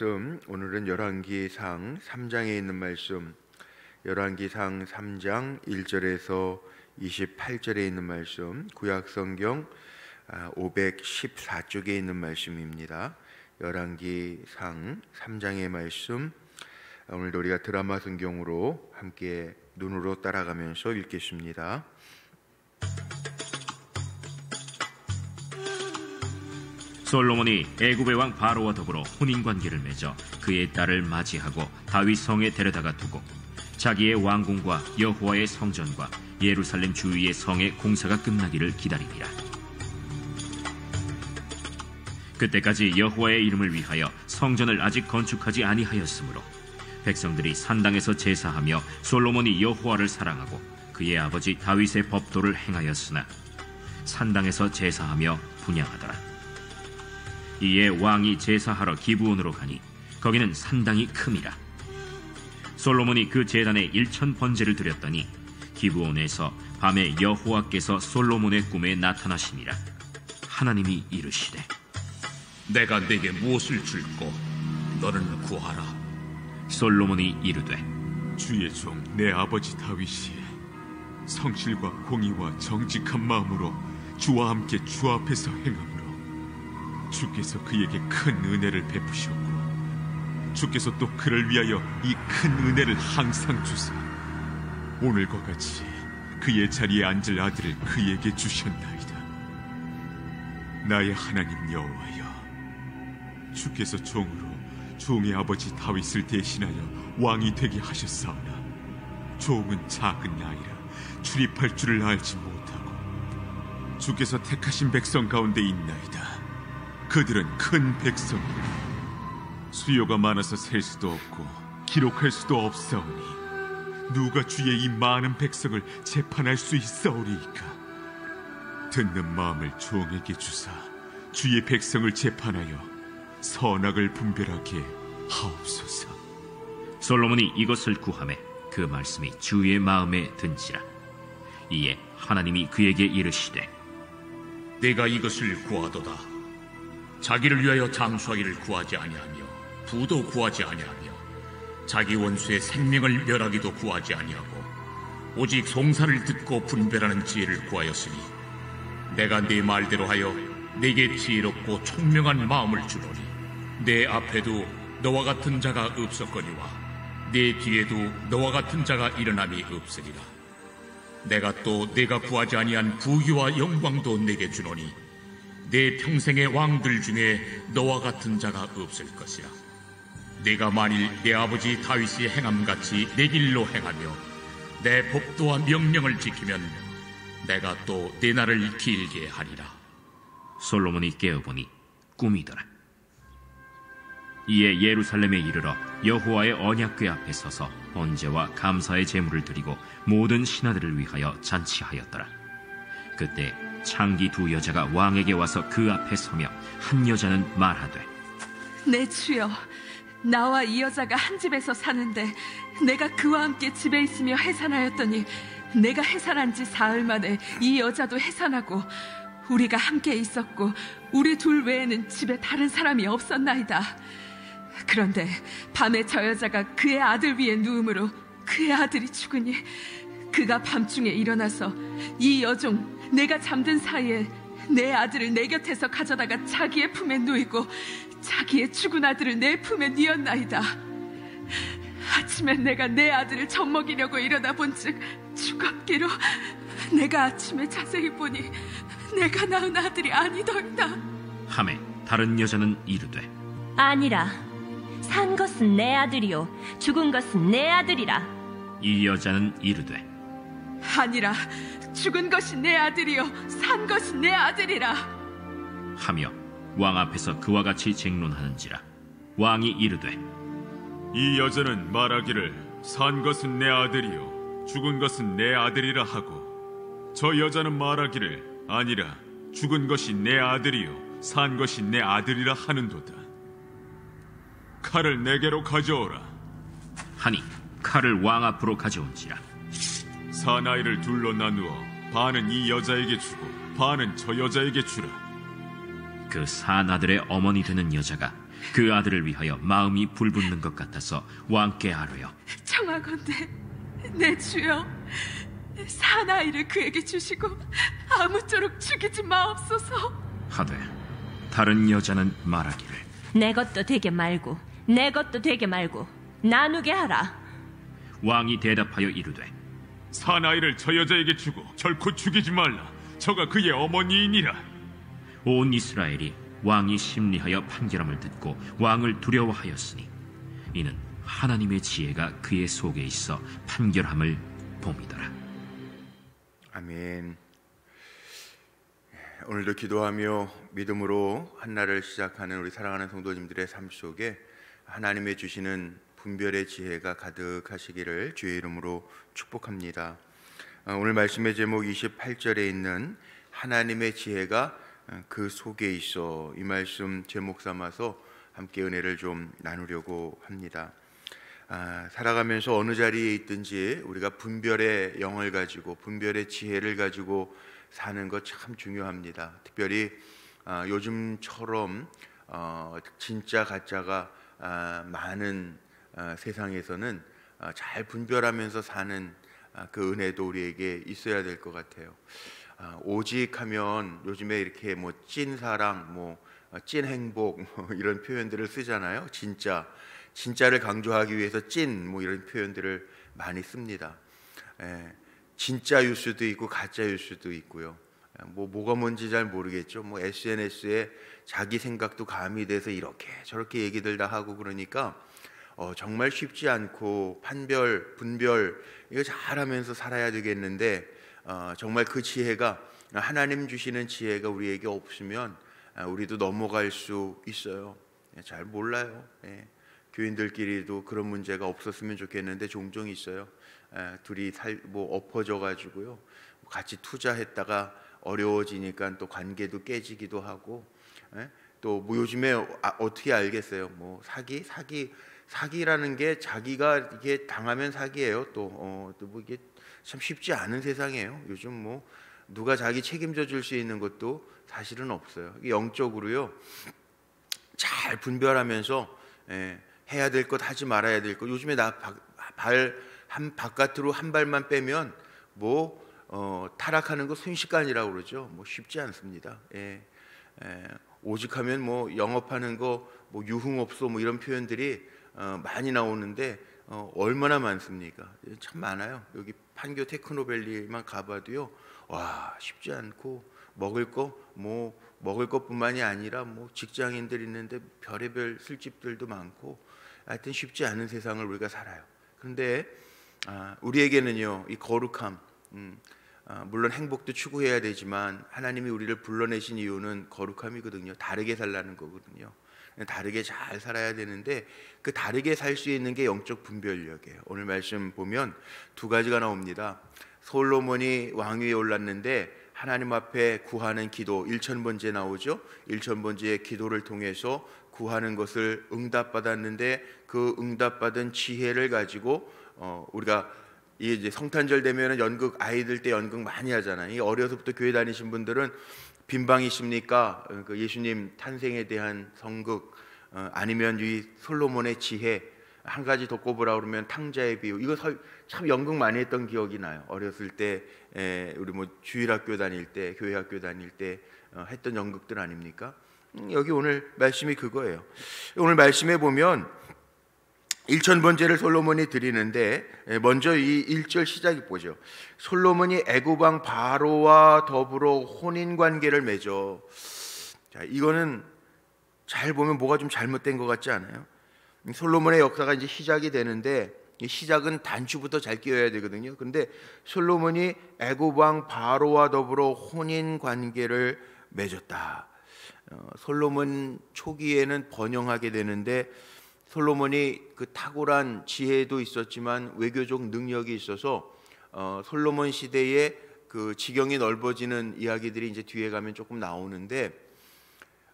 오늘은 열왕기상 3장에 있는 말씀, 열왕기상 3장 1절에서 28절에 있는 말씀, 구약성경 514쪽에 있는 말씀입니다. 열왕기상 3장의 말씀, 오늘도 우리가 드라마 성경으로 함께 눈으로 따라가면서 읽겠습니다. 솔로몬이 애굽의 왕 바로와 더불어 혼인관계를 맺어 그의 딸을 맞이하고 다윗 성에 데려다가 두고 자기의 왕궁과 여호와의 성전과 예루살렘 주위의 성의 공사가 끝나기를 기다리니라. 그때까지 여호와의 이름을 위하여 성전을 아직 건축하지 아니하였으므로 백성들이 산당에서 제사하며 솔로몬이 여호와를 사랑하고 그의 아버지 다윗의 법도를 행하였으나 산당에서 제사하며 분향하더라. 이에 왕이 제사하러 기브온으로 가니 거기는 산당이 큼이라. 솔로몬이 그 제단에 1000번제를 드렸더니 기브온에서 밤에 여호와께서 솔로몬의 꿈에 나타나시니라. 하나님이 이르시되 내가 네게 무엇을 줄꼬 너는 구하라. 솔로몬이 이르되 주의 종 내 아버지 다윗이 성실과 공의와 정직한 마음으로 주와 함께 주 앞에서 행함으로 주께서 그에게 큰 은혜를 베푸셨고 주께서 또 그를 위하여 이 큰 은혜를 항상 주사 오늘과 같이 그의 자리에 앉을 아들을 그에게 주셨나이다. 나의 하나님 여호와여, 주께서 종으로 종의 아버지 다윗을 대신하여 왕이 되게 하셨사오나 종은 작은 나이라 출입할 줄을 알지 못하고 주께서 택하신 백성 가운데 있나이다. 그들은 큰 백성이라 수요가 많아서 셀 수도 없고 기록할 수도 없사오니 누가 주의 이 많은 백성을 재판할 수 있사오리이까. 듣는 마음을 종에게 주사 주의 백성을 재판하여 선악을 분별하게 하옵소서. 솔로몬이 이것을 구하매 그 말씀이 주의 마음에 든지라. 이에 하나님이 그에게 이르시되 내가 이것을 구하도다. 자기를 위하여 장수하기를 구하지 아니하며 부도 구하지 아니하며 자기 원수의 생명을 멸하기도 구하지 아니하고 오직 송사를 듣고 분별하는 지혜를 구하였으니 내가 네 말대로 하여 내게 지혜롭고 총명한 마음을 주노니 내 앞에도 너와 같은 자가 없었거니와 내 뒤에도 너와 같은 자가 일어남이 없으리라. 내가 또 내가 구하지 아니한 부귀와 영광도 내게 주노니 내 평생의 왕들 중에 너와 같은 자가 없을 것이라. 내가 만일 내 아버지 다윗이 행함같이 내 길로 행하며 내 법도와 명령을 지키면 내가 또 내 날을 길게 하리라. 솔로몬이 깨어보니 꿈이더라. 이에 예루살렘에 이르러 여호와의 언약궤 앞에 서서 번제와 감사의 제물을 드리고 모든 신하들을 위하여 잔치하였더라. 그때 창기 2 여자가 왕에게 와서 그 앞에 서며 한 여자는 말하되 내 주여, 나와 이 여자가 한 집에서 사는데 내가 그와 함께 집에 있으며 해산하였더니 내가 해산한 지 사흘 만에 이 여자도 해산하고 우리가 함께 있었고 우리 둘 외에는 집에 다른 사람이 없었나이다. 그런데 밤에 저 여자가 그의 아들 위에 누움으로 그의 아들이 죽으니 그가 밤중에 일어나서 이 여종 내가 잠든 사이에 내 아들을 내 곁에서 가져다가 자기의 품에 누이고 자기의 죽은 아들을 내 품에 뉘었나이다. 아침에 내가 내 아들을 젖먹이려고 일어나 본즉 죽었기로 내가 아침에 자세히 보니 내가 낳은 아들이 아니더이다. 하매 다른 여자는 이르되 아니라 산 것은 내 아들이요 죽은 것은 내 아들이라. 이 여자는 이르되 아니라 죽은 것이 내 아들이요 산 것이 내 아들이라 하며 왕 앞에서 그와 같이 쟁론하는지라. 왕이 이르되 이 여자는 말하기를 산 것은 내 아들이요 죽은 것은 내 아들이라 하고 저 여자는 말하기를 아니라 죽은 것이 내 아들이요 산 것이 내 아들이라 하는도다. 칼을 내게로 가져오라 하니 칼을 왕 앞으로 가져온지라. 사나이를 둘로 나누어 반은 이 여자에게 주고 반은 저 여자에게 주라. 그 산 아들의 어머니 되는 여자가 그 아들을 위하여 마음이 불붙는 것 같아서 왕께 아뢰어 청하건대 내 주여 사나이를 그에게 주시고 아무쪼록 죽이지 마옵소서. 하되 다른 여자는 말하기를 내 것도 되게 말고 내 것도 되게 말고 나누게 하라. 왕이 대답하여 이르되 사나이를 저 여자에게 주고 결코 죽이지 말라. 저가 그의 어머니이니라. 온 이스라엘이 왕이 심리하여 판결함을 듣고 왕을 두려워하였으니 이는 하나님의 지혜가 그의 속에 있어 판결함을 봄이더라. 아멘. 오늘도 기도하며 믿음으로 한날을 시작하는 우리 사랑하는 성도님들의 삶 속에 하나님의 주시는 분별의 지혜가 가득하시기를 주의 이름으로 축복합니다. 오늘 말씀의 제목 28절에 있는 하나님의 지혜가 그 속에 있어, 이 말씀 제목 삼아서 함께 은혜를 좀 나누려고 합니다. 살아가면서 어느 자리에 있든지 우리가 분별의 영을 가지고 분별의 지혜를 가지고 사는 것 참 중요합니다. 특별히 요즘처럼 진짜 가짜가 많은 세상에서는 잘 분별하면서 사는 그 은혜도 우리에게 있어야 될 것 같아요. 오직 하면 요즘에 이렇게 뭐 찐 사랑, 뭐 찐 행복 이런 표현들을 쓰잖아요. 진짜를 강조하기 위해서 찐 뭐 이런 표현들을 많이 씁니다. 진짜일 수도 있고 가짜일 수도 있고요. 뭐가 뭔지 잘 모르겠죠. 뭐 SNS에 자기 생각도 가미돼서 이렇게 저렇게 얘기들 다 하고 그러니까 정말 쉽지 않고 판별, 분별 이거 잘하면서 살아야 되겠는데 정말 그 지혜가 하나님 주시는 지혜가 우리에게 없으면 우리도 넘어갈 수 있어요. 잘 몰라요. 교인들끼리도 그런 문제가 없었으면 좋겠는데 종종 있어요. 둘이 엎어져 가지고요 같이 투자했다가 어려워지니까 또 관계도 깨지기도 하고, 또 뭐 요즘에 어떻게 알겠어요? 뭐 사기라는 게 자기가 이게 당하면 사기예요. 또 뭐 이게 참 쉽지 않은 세상이에요. 요즘 뭐 누가 자기 책임져 줄 수 있는 것도 사실은 없어요. 영적으로요 잘 분별하면서 해야 될 것, 하지 말아야 될 것. 요즘에 바깥으로 한 발만 빼면 타락하는 거 순식간이라고 그러죠. 뭐 쉽지 않습니다. 오직하면 뭐 영업하는 거, 뭐 유흥업소 뭐 이런 표현들이 많이 나오는데 얼마나 많습니까? 참 많아요. 여기 판교 테크노밸리만 가봐도요. 와, 쉽지 않고 먹을 것뿐만이 아니라 뭐 직장인들 있는데 별의별 술집들도 많고 하여튼 쉽지 않은 세상을 우리가 살아요. 그런데 우리에게는요 이 거룩함, 물론 행복도 추구해야 되지만 하나님이 우리를 불러내신 이유는 거룩함이거든요. 다르게 살라는 거거든요. 다르게 잘 살아야 되는데 그 다르게 살 수 있는 게 영적 분별력이에요. 오늘 말씀 보면 두 가지가 나옵니다. 솔로몬이 왕위에 올랐는데 하나님 앞에 구하는 기도 1000번째 나오죠. 1000번째의 기도를 통해서 구하는 것을 응답받았는데 그 응답받은 지혜를 가지고 우리가 이제 성탄절 되면은 연극, 아이들 때 연극 많이 하잖아요. 이 어려서부터 교회 다니신 분들은 빈방이십니까? 그 예수님 탄생에 대한 성극, 아니면 이 솔로몬의 지혜, 한 가지 더 꼽으라 그러면 탕자의 비유. 이거 참 연극 많이 했던 기억이 나요. 어렸을 때 우리 뭐 주일학교 다닐 때, 교회 학교 다닐 때 했던 연극들 아닙니까? 여기 오늘 말씀이 그거예요. 오늘 말씀에 보면 1000번째를 솔로몬이 드리는데 먼저 이 1절 시작이 보죠. 솔로몬이 애굽 왕 바로와 더불어 혼인 관계를 맺어. 자, 이거는 잘 보면 뭐가 좀 잘못된 것 같지 않아요? 솔로몬의 역사가 이제 시작이 되는데 이 시작은 단추부터 잘 끼워야 되거든요. 그런데 솔로몬이 애굽 왕 바로와 더불어 혼인 관계를 맺었다. 솔로몬 초기에는 번영하게 되는데 솔로몬이 그 탁월한 지혜도 있었지만 외교적 능력이 있어서 솔로몬 시대에 그 지경이 넓어지는 이야기들이 이제 뒤에 가면 조금 나오는데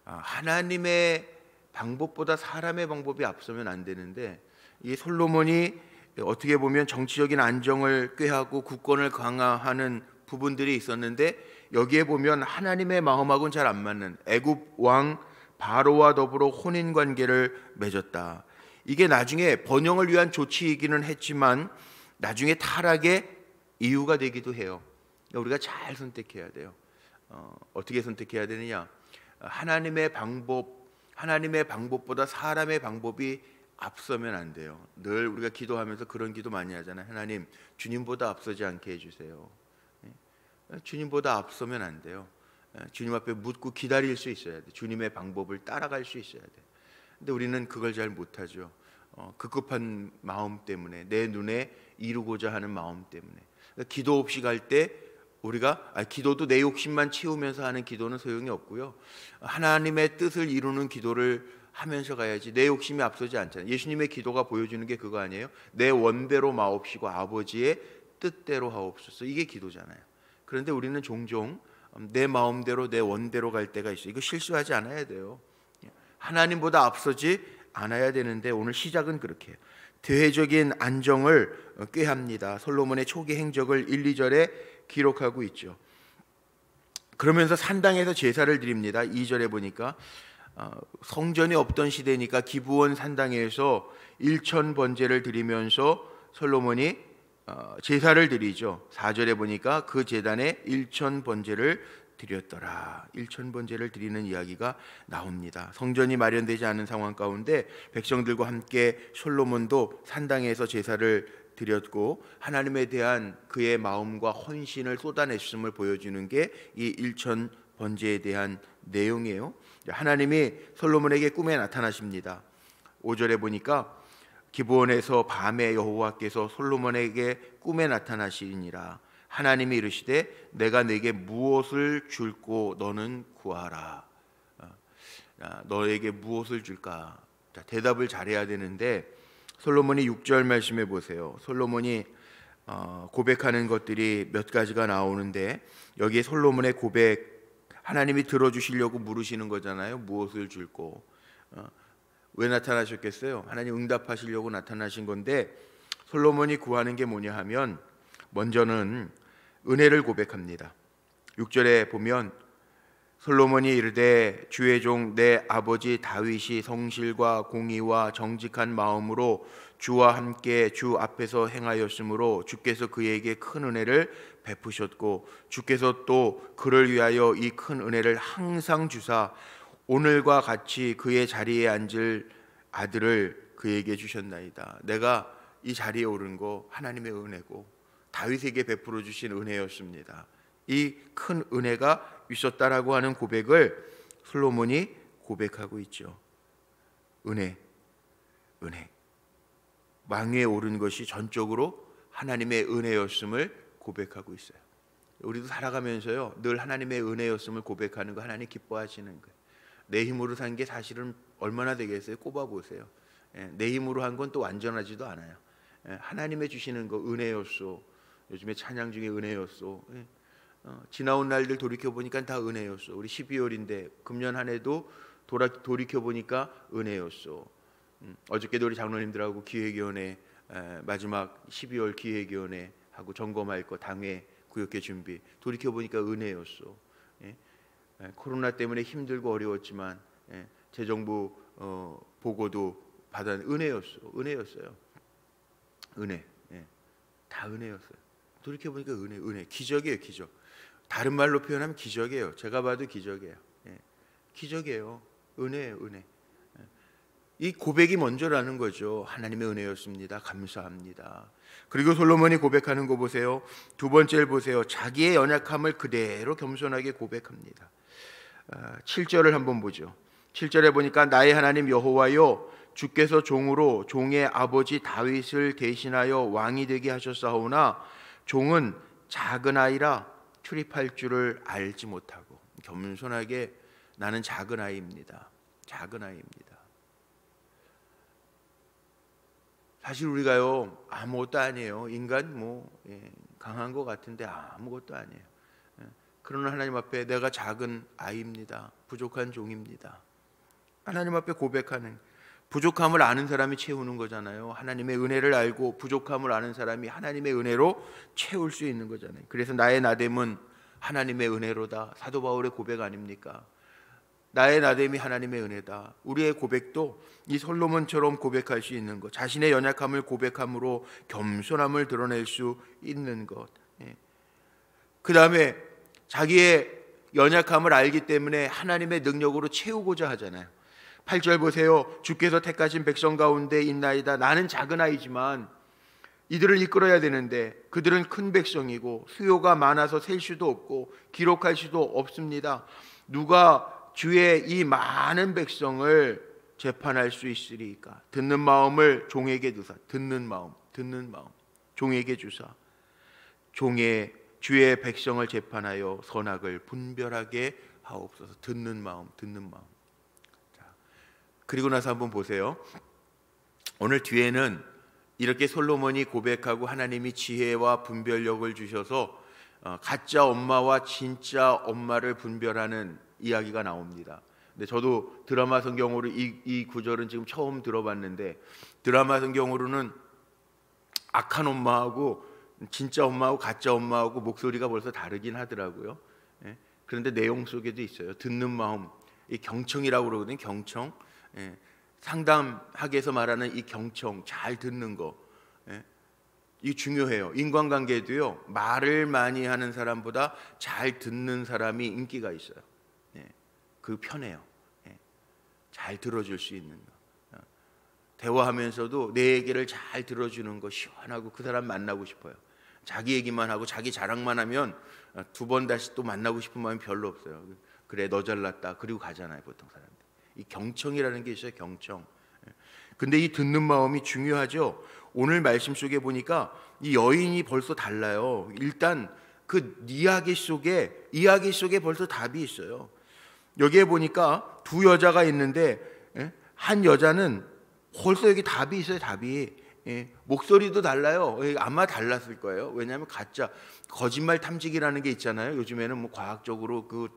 하나님의 방법보다 사람의 방법이 앞서면 안 되는데 이 솔로몬이 어떻게 보면 정치적인 안정을 꾀하고 국권을 강화하는 부분들이 있었는데 여기에 보면 하나님의 마음하고는 잘 안 맞는 애굽 왕 바로와 더불어 혼인 관계를 맺었다. 이게 나중에 번영을 위한 조치이기는 했지만 나중에 타락의 이유가 되기도 해요. 우리가 잘 선택해야 돼요. 어떻게 선택해야 되느냐? 하나님의 방법보다 사람의 방법이 앞서면 안 돼요. 늘 우리가 기도하면서 그런 기도 많이 하잖아요. 하나님, 주님보다 앞서지 않게 해주세요. 주님보다 앞서면 안 돼요. 주님 앞에 묻고 기다릴 수 있어야 돼. 주님의 방법을 따라갈 수 있어야 돼. 근데 우리는 그걸 잘 못하죠. 급급한 마음 때문에, 내 눈에 이루고자 하는 마음 때문에. 그러니까 기도 없이 갈 때 우리가 기도도 내 욕심만 채우면서 하는 기도는 소용이 없고요. 하나님의 뜻을 이루는 기도를 하면서 가야지. 내 욕심이 앞서지 않잖아요. 예수님의 기도가 보여주는 게 그거 아니에요? 내 원대로 마옵시고 아버지의 뜻대로 하옵소서. 이게 기도잖아요. 그런데 우리는 종종 내 마음대로 내 원대로 갈 때가 있어요. 이거 실수하지 않아야 돼요. 하나님보다 앞서지 않아야 되는데 오늘 시작은 그렇게 해요. 대외적인 안정을 꾀합니다. 솔로몬의 초기 행적을 1, 2절에 기록하고 있죠. 그러면서 산당에서 제사를 드립니다. 2절에 보니까 성전이 없던 시대니까 기브온 산당에서 1,000번제를 드리면서 솔로몬이 제사를 드리죠. 4절에 보니까 그 제단에 1,000번제를 드렸더라. 1,000번제를 드리는 이야기가 나옵니다. 성전이 마련되지 않은 상황 가운데 백성들과 함께 솔로몬도 산당에서 제사를 드렸고 하나님에 대한 그의 마음과 헌신을 쏟아냈음을 보여주는 게 이 1,000번제에 대한 내용이에요. 하나님이 솔로몬에게 꿈에 나타나십니다. 5절에 보니까 기브온에서 밤에 여호와께서 솔로몬에게 꿈에 나타나시니라. 하나님이 이르시되 내가 내게 무엇을 줄고 너는 구하라. 너에게 무엇을 줄까? 자, 대답을 잘해야 되는데 솔로몬이 6절 말씀해 보세요. 솔로몬이 고백하는 것들이 몇 가지가 나오는데 여기에 솔로몬의 고백, 하나님이 들어주시려고 물으시는 거잖아요. 무엇을 줄고. 왜 나타나셨겠어요? 하나님 응답하시려고 나타나신 건데 솔로몬이 구하는 게 뭐냐 하면 먼저는 은혜를 고백합니다. 6절에 보면 솔로몬이 이르되 주의 종 내 아버지 다윗이 성실과 공의와 정직한 마음으로 주와 함께 주 앞에서 행하였으므로 주께서 그에게 큰 은혜를 베푸셨고 주께서 또 그를 위하여 이 큰 은혜를 항상 주사 오늘과 같이 그의 자리에 앉을 아들을 그에게 주셨나이다. 내가 이 자리에 오른 거 하나님의 은혜고 다윗에게 베풀어 주신 은혜였습니다. 이 큰 은혜가 있었다라고 하는 고백을 솔로몬이 고백하고 있죠. 은혜. 왕위에 오른 것이 전적으로 하나님의 은혜였음을 고백하고 있어요. 우리도 살아가면서요 늘 하나님의 은혜였음을 고백하는 거 하나님 기뻐하시는 거예요. 내 힘으로 산 게 사실은 얼마나 되겠어요? 꼽아보세요. 내 힘으로 한 건 또 완전하지도 않아요. 하나님의 주시는 거 은혜였소. 요즘에 찬양 중에 은혜였소. 지나온 날들 돌이켜보니까 다 은혜였소. 우리 12월인데 금년 한 해도 돌이켜보니까 은혜였소. 어저께도 우리 장로님들하고 기획위원회 마지막 12월 기획위원회 하고 점검할 거 당회 구역회 준비 돌이켜보니까 은혜였소. 코로나 때문에 힘들고 어려웠지만 재정부 보고도 받은 은혜였어요. 은혜. 다 은혜였어요. 돌이켜보니까 은혜. 기적이에요. 기적. 다른 말로 표현하면 기적이에요. 제가 봐도 기적이에요. 기적이에요. 은혜예요. 은혜. 이 고백이 먼저라는 거죠. 하나님의 은혜였습니다. 감사합니다. 그리고 솔로몬이 고백하는 거 보세요. 두 번째를 보세요. 자기의 연약함을 그대로 겸손하게 고백합니다. 7절을 한번 보죠. 7절에 보니까 나의 하나님 여호와여 주께서 종으로 종의 아버지 다윗을 대신하여 왕이 되게 하셨사오나 종은 작은 아이라 출입할 줄을 알지 못하고. 겸손하게 나는 작은 아이입니다. 작은 아이입니다. 사실 우리가요 아무것도 아니에요. 인간 강한 것 같은데 아무것도 아니에요. 그러나 하나님 앞에 내가 작은 아이입니다. 부족한 종입니다. 하나님 앞에 고백하는, 부족함을 아는 사람이 채우는 거잖아요. 하나님의 은혜를 알고 부족함을 아는 사람이 하나님의 은혜로 채울 수 있는 거잖아요. 그래서 나의 나됨은 하나님의 은혜로다. 사도 바울의 고백 아닙니까? 나의 나됨이 하나님의 은혜다. 우리의 고백도 이 솔로몬처럼 고백할 수 있는 것, 자신의 연약함을 고백함으로 겸손함을 드러낼 수 있는 것. 그 다음에 자기의 연약함을 알기 때문에 하나님의 능력으로 채우고자 하잖아요. 8절 보세요. 주께서 택하신 백성 가운데 있나이다. 나는 작은 아이지만 이들을 이끌어야 되는데 그들은 큰 백성이고 수요가 많아서 셀 수도 없고 기록할 수도 없습니다. 누가 주의 이 많은 백성을 재판할 수 있으리까? 듣는 마음을 종에게 두사. 듣는 마음 종에게 주사. 종의 주의 백성을 재판하여 선악을 분별하게 하옵소서. 듣는 마음. 자, 그리고 나서 한번 보세요. 오늘 뒤에는 이렇게 솔로몬이 고백하고 하나님이 지혜와 분별력을 주셔서 가짜 엄마와 진짜 엄마를 분별하는 이야기가 나옵니다. 근데 저도 드라마 성경으로 이 구절은 지금 처음 들어봤는데, 드라마 성경으로는 악한 엄마하고 진짜 엄마하고 가짜 엄마하고 목소리가 벌써 다르긴 하더라고요. 그런데 내용 속에도 있어요. 듣는 마음, 이 경청이라고 그러거든요. 경청. 상담학에서 말하는 이 경청, 잘 듣는 거, 이 중요해요. 인간관계도요, 말을 많이 하는 사람보다 잘 듣는 사람이 인기가 있어요. 그 편해요. 잘 들어줄 수 있는 거, 대화하면서도 내 얘기를 잘 들어주는 거 시원하고 그 사람 만나고 싶어요. 자기 얘기만 하고 자기 자랑만 하면 두 번 다시 또 만나고 싶은 마음이 별로 없어요. 그래 너 잘났다 그리고 가잖아요, 보통 사람들. 이 경청이라는 게 있어요. 경청. 근데 이 듣는 마음이 중요하죠. 오늘 말씀 속에 보니까 이 여인이 벌써 달라요. 일단 그 이야기 속에 벌써 답이 있어요. 여기에 보니까 두 여자가 있는데 한 여자는 벌써 여기 답이 있어요. 답이. 목소리도 달라요. 아마 달랐을 거예요. 왜냐하면 가짜 거짓말 탐지기라는 게 있잖아요. 요즘에는 뭐 과학적으로 그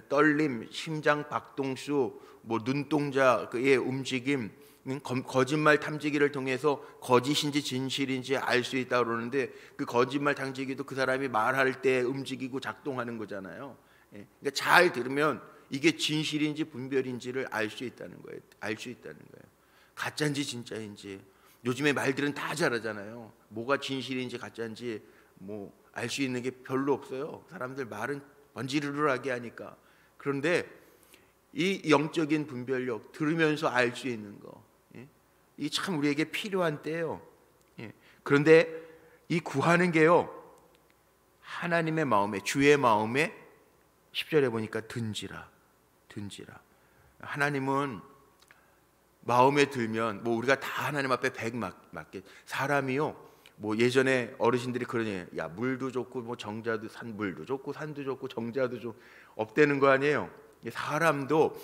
떨림, 심장 박동수, 뭐 눈동자의 움직임, 거짓말 탐지기를 통해서 거짓인지 진실인지 알 수 있다고 그러는데, 그 거짓말 탐지기도 그 사람이 말할 때 움직이고 작동하는 거잖아요. 그러니까 잘 들으면 이게 진실인지 분별인지를 알 수 있다는 거예요. 가짜인지 진짜인지. 요즘에 말들은 다 잘하잖아요. 뭐가 진실인지 가짜인지 뭐 알 수 있는 게 별로 없어요. 사람들 말은 번지르르하게 하니까. 그런데 이 영적인 분별력, 들으면서 알 수 있는 거, 이 참 우리에게 필요한 때예요. 그런데 이 구하는 게요, 하나님의 마음에, 주의 마음에 10절에 보니까 든지라. 하나님은 마음에 들면 뭐 우리가 다 하나님 앞에 100 맞게. 사람이요, 뭐 예전에 어르신들이 그러니, 야 물도 좋고 뭐 정자도 물도 좋고 산도 좋고 정자도 좀 없대는 거 아니에요. 사람도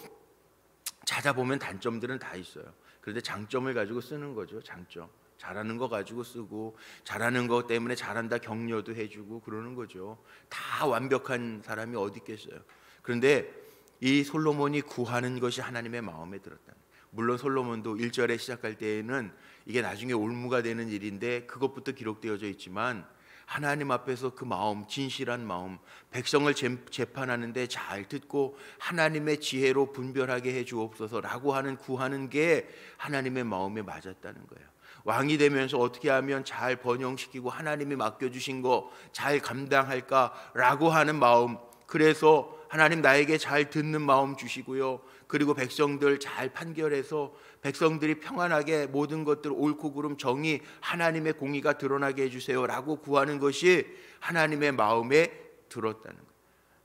찾아보면 단점들은 다 있어요. 그런데 장점을 가지고 쓰는 거죠. 장점. 잘하는 거 가지고 쓰고, 잘하는 거 때문에 잘한다 격려도 해주고 그러는 거죠. 다 완벽한 사람이 어디 있겠어요. 그런데 이 솔로몬이 구하는 것이 하나님의 마음에 들었다. 물론 솔로몬도 1절에 시작할 때에는 이게 나중에 올무가 되는 일인데 그것부터 기록되어져 있지만, 하나님 앞에서 그 마음, 진실한 마음, 백성을 재판하는데 잘 듣고 하나님의 지혜로 분별하게 해주옵소서라고 하는 구하는 게 하나님의 마음에 맞았다는 거예요. 왕이 되면서 어떻게 하면 잘 번영시키고 하나님이 맡겨주신 거 잘 감당할까라고 하는 마음, 그래서 하나님 나에게 잘 듣는 마음 주시고요, 그리고 백성들 잘 판결해서 백성들이 평안하게 모든 것들 옳고 그름 정의, 하나님의 공의가 드러나게 해주세요라고 구하는 것이 하나님의 마음에 들었다는 거예요.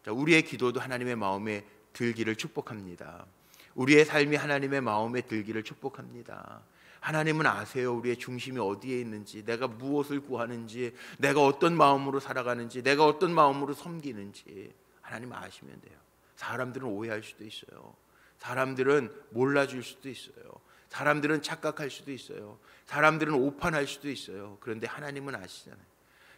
자, 우리의 기도도 하나님의 마음에 들기를 축복합니다. 우리의 삶이 하나님의 마음에 들기를 축복합니다. 하나님은 아세요. 우리의 중심이 어디에 있는지, 내가 무엇을 구하는지, 내가 어떤 마음으로 살아가는지, 내가 어떤 마음으로 섬기는지 하나님 아시면 돼요. 사람들은 오해할 수도 있어요. 사람들은 몰라줄 수도 있어요. 사람들은 착각할 수도 있어요. 사람들은 오판할 수도 있어요. 그런데 하나님은 아시잖아요.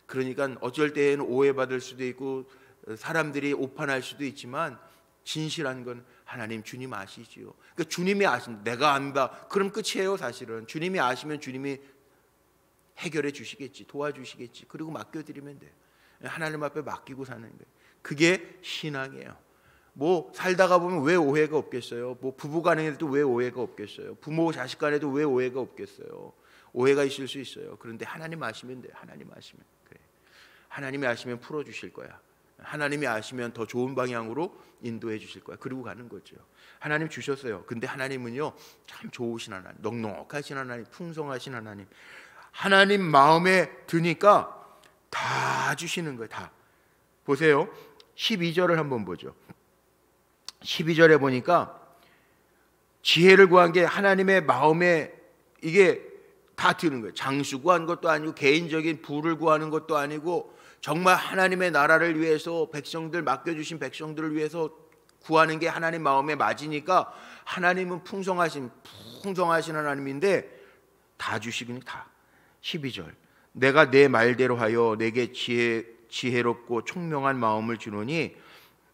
그러니까 어쩔 때에는 오해받을 수도 있고 사람들이 오판할 수도 있지만, 진실한 건 하나님 주님 아시지요. 그러니까 주님이 아신다. 내가 안다. 그럼 끝이에요. 사실은 주님이 아시면 주님이 해결해 주시겠지, 도와주시겠지. 그리고 맡겨드리면 돼요. 하나님 앞에 맡기고 사는 거예요. 그게 신앙이에요. 뭐 살다가 보면 왜 오해가 없겠어요? 뭐 부부 간에도 왜 오해가 없겠어요? 부모 자식 간에도 왜 오해가 없겠어요? 오해가 있을 수 있어요. 그런데 하나님 아시면 돼요. 하나님 아시면 그래. 하나님이 아시면 풀어주실 거야. 하나님이 아시면 더 좋은 방향으로 인도해 주실 거야. 그리고 가는 거죠. 하나님 주셨어요. 근데 하나님은요 참 좋으신 하나님, 넉넉하신 하나님, 풍성하신 하나님. 하나님 마음에 드니까 다 주시는 거예요. 다. 보세요. 12절을 한번 보죠. 12절에 보니까 지혜를 구한 게 하나님의 마음에 이게 다 드는 거예요. 장수 구한 것도 아니고 개인적인 부를 구하는 것도 아니고 정말 하나님의 나라를 위해서 백성들 맡겨주신 백성들을 위해서 구하는 게 하나님 마음에 맞으니까 하나님은 풍성하신 하나님인데 다 주시긴 다. 12절 내가 내 말대로 하여 내게 지혜롭고 총명한 마음을 주노니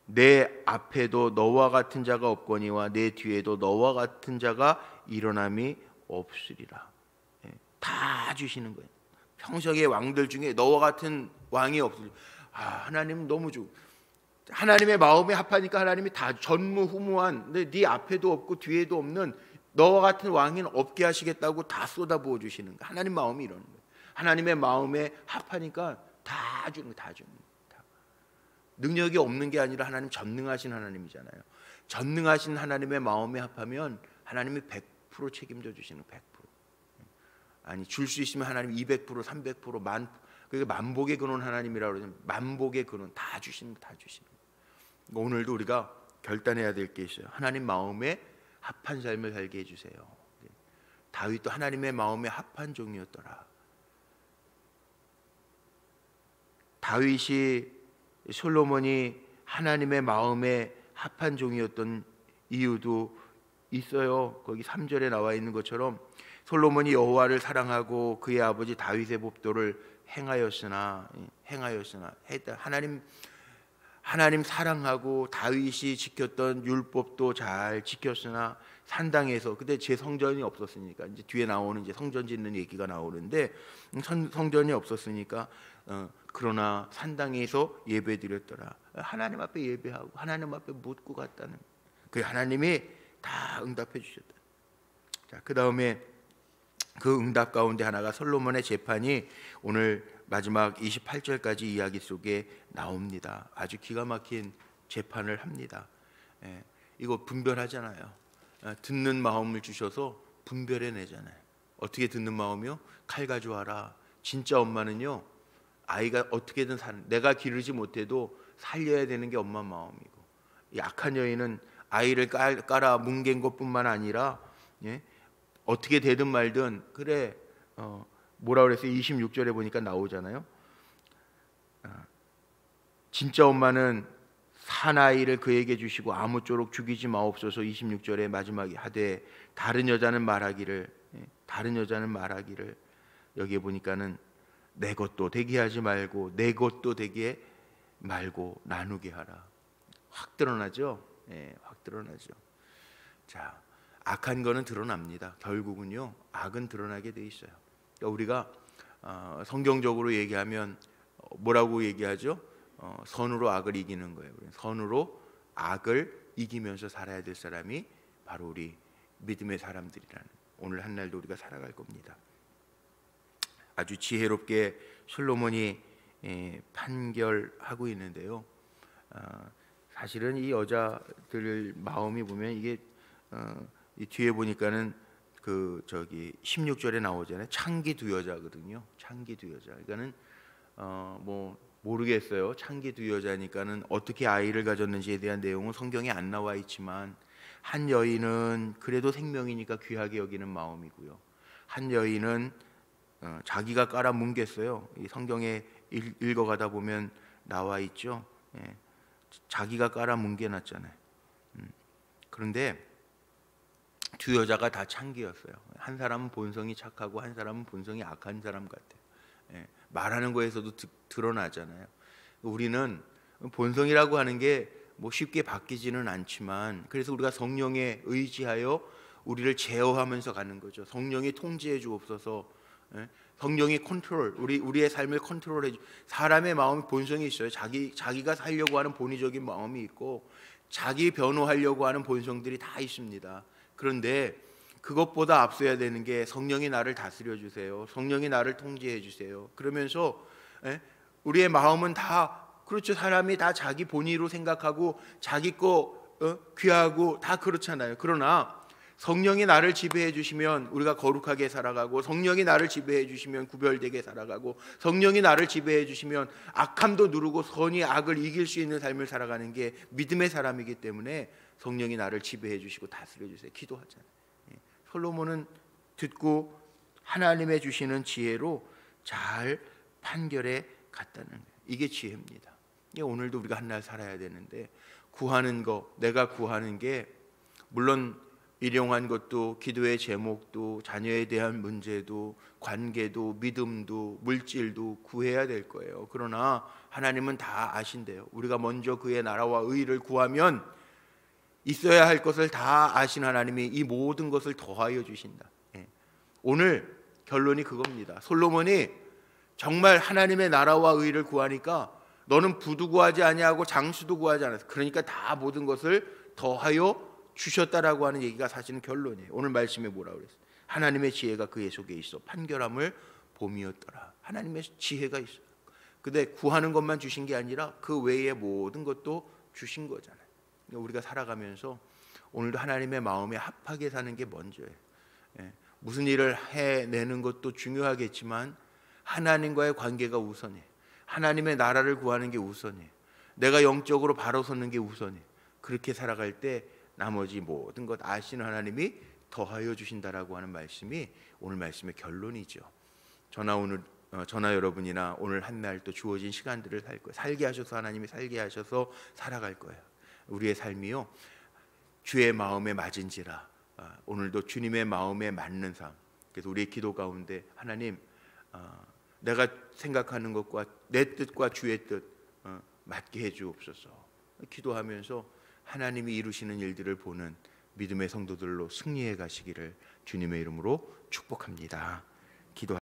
내 앞에도 너와 같은 자가 없거니와 내 뒤에도 너와 같은 자가 일어남이 없으리라. 다 주시는 거예요. 평생의 왕들 중에 너와 같은 왕이 없으리라. 하나님은 너무 좋고 하나님의 마음에 합하니까 하나님이 다 전무후무한 근데 네 앞에도 없고 뒤에도 없는 너와 같은 왕은 없게 하시겠다고 다 쏟아부어 주시는 거예요. 하나님 마음이 이러는 거예요. 하나님의 마음에 합하니까 다 주는 거예요. 다 주는 거예요. 능력이 없는 게 아니라 하나님 전능하신 하나님이잖아요. 전능하신 하나님의 마음에 합하면 하나님이 100% 책임져 주시는 100%. 아니 줄 수 있으면 하나님 200%, 300%, 그게 만복의 근원 하나님이라고 그러죠. 만복의 근원 다 주시는 다 주시는. 오늘도 우리가 결단해야 될 게 있어요. 하나님 마음에 합한 삶을 살게 해주세요. 다윗도 하나님의 마음에 합한 종이었더라. 다윗이 솔로몬이 하나님의 마음에 합한 종이었던 이유도 있어요. 거기 3절에 나와 있는 것처럼 솔로몬이 여호와를 사랑하고 그의 아버지 다윗의 법도를 행하였으나 하나님 사랑하고 다윗이 지켰던 율법도 잘 지켰으나 산당에서 그때 제 성전이 없었으니까 이제 뒤에 나오는 이제 성전 짓는 얘기가 나오는데 성전이 없었으니까 그러나 산당에서 예배드렸더라. 하나님 앞에 예배하고 하나님 앞에 묻고 갔다는 그 하나님이 다 응답해 주셨다. 자, 그 다음에 그 응답 가운데 하나가 솔로몬의 재판이 오늘 마지막 28절까지 이야기 속에 나옵니다. 아주 기가 막힌 재판을 합니다. 이거 분별하잖아요. 듣는 마음을 주셔서 분별해내잖아요. 어떻게 듣는 마음이요? 칼 가져와라. 진짜 엄마는요 아이가 어떻게든 내가 기르지 못해도 살려야 되는 게 엄마 마음이고, 약한 여인은 아이를 깔아 뭉갠 것뿐만 아니라 어떻게 되든 말든 그래 뭐라 그랬어요? 26절에 보니까 나오잖아요. 진짜 엄마는 사나이를 그에게 주시고 아무쪼록 죽이지 마옵소서. 26절에 마지막에 하되 다른 여자는 말하기를 여기에 보니까는 내 것도 되게 하지 말고 내 것도 되게 말고 나누게 하라. 확 드러나죠. 확 드러나죠. 자, 악한 거는 드러납니다. 결국은요 악은 드러나게 돼 있어요. 그러니까 우리가 성경적으로 얘기하면 뭐라고 얘기하죠? 선으로 악을 이기는 거예요. 선으로 악을 이기면서 살아야 될 사람이 바로 우리 믿음의 사람들이라는 오늘 한날도 우리가 살아갈 겁니다. 아주 지혜롭게 솔로몬이 판결하고 있는데요. 사실은 이 여자들 마음이 보면 이게 이 뒤에 보니까는 그 저기 16절에 나오잖아요. 창기 두 여자거든요. 창기 두 여자. 그러니까는 뭐 모르겠어요. 창기 두 여자니까는 어떻게 아이를 가졌는지에 대한 내용은 성경에 안 나와 있지만 한 여인은 그래도 생명이니까 귀하게 여기는 마음이고요. 한 여인은 자기가 깔아 뭉갰어요. 이 성경에 읽어가다 보면 나와 있죠. 자기가 깔아 뭉개놨잖아요. 그런데 두 여자가 다 창기였어요. 한 사람은 본성이 착하고 한 사람은 본성이 악한 사람 같아요. 말하는 거에서도 드러나잖아요. 우리는 본성이라고 하는 게 뭐 쉽게 바뀌지는 않지만 그래서 우리가 성령에 의지하여 우리를 제어하면서 가는 거죠. 성령이 통제해 주옵소서. 성령이 컨트롤, 우리의 삶을 컨트롤해 주. 사람의 마음이 본성이 있어요. 자기가 살려고 하는 본의적인 마음이 있고 자기 변호하려고 하는 본성들이 다 있습니다. 그런데 그것보다 앞서야 되는 게 성령이 나를 다스려 주세요. 성령이 나를 통제해 주세요. 그러면서 우리의 마음은 다 그렇죠. 사람이 다 자기 본의로 생각하고 자기 거 귀하고 다 그렇잖아요. 그러나 성령이 나를 지배해 주시면 우리가 거룩하게 살아가고, 성령이 나를 지배해 주시면 구별되게 살아가고, 성령이 나를 지배해 주시면 악함도 누르고 선이 악을 이길 수 있는 삶을 살아가는 게 믿음의 사람이기 때문에 성령이 나를 지배해 주시고 다스려 주세요. 기도하잖아요. 솔로몬은 듣고 하나님의 주시는 지혜로 잘 판결해 갔다는 거예요. 이게 지혜입니다. 오늘도 우리가 한날 살아야 되는데, 구하는 거, 내가 구하는 게 물론 일용한 것도, 기도의 제목도, 자녀에 대한 문제도, 관계도, 믿음도, 물질도 구해야 될 거예요. 그러나 하나님은 다 아신대요. 우리가 먼저 그의 나라와 의를 구하면 있어야 할 것을 다 아신 하나님이 이 모든 것을 더하여 주신다. 오늘 결론이 그겁니다. 솔로몬이 정말 하나님의 나라와 의를 구하니까 너는 부도 구하지 아니하고 장수도 구하지 않았어. 그러니까 다 모든 것을 더하여 주셨다라고 하는 얘기가 사실은 결론이에요. 오늘 말씀에 뭐라고 그랬어요? 하나님의 지혜가 그의 속에 있어 판결함을 봄이었더라. 하나님의 지혜가 있어요. 근데 구하는 것만 주신 게 아니라 그 외의 모든 것도 주신 거잖아요. 우리가 살아가면서 오늘도 하나님의 마음에 합하게 사는 게 먼저예요. 무슨 일을 해내는 것도 중요하겠지만 하나님과의 관계가 우선이에요. 하나님의 나라를 구하는 게 우선이에요. 내가 영적으로 바로 서는 게 우선이에요. 그렇게 살아갈 때 나머지 모든 것 아시는 하나님이 더하여 주신다라고 하는 말씀이 오늘 말씀의 결론이죠. 저나 여러분이나 오늘 한날 또 주어진 시간들을 살 거예요. 살게 하셔서 하나님이 살게 하셔서 살아갈 거예요. 우리의 삶이요, 주의 마음에 맞은지라, 오늘도 주님의 마음에 맞는 삶. 그래서 우리의 기도 가운데 하나님, 내가 생각하는 것과 내 뜻과 주의 뜻 맞게 해주옵소서. 기도하면서 하나님이 이루시는 일들을 보는 믿음의 성도들로 승리해 가시기를 주님의 이름으로 축복합니다.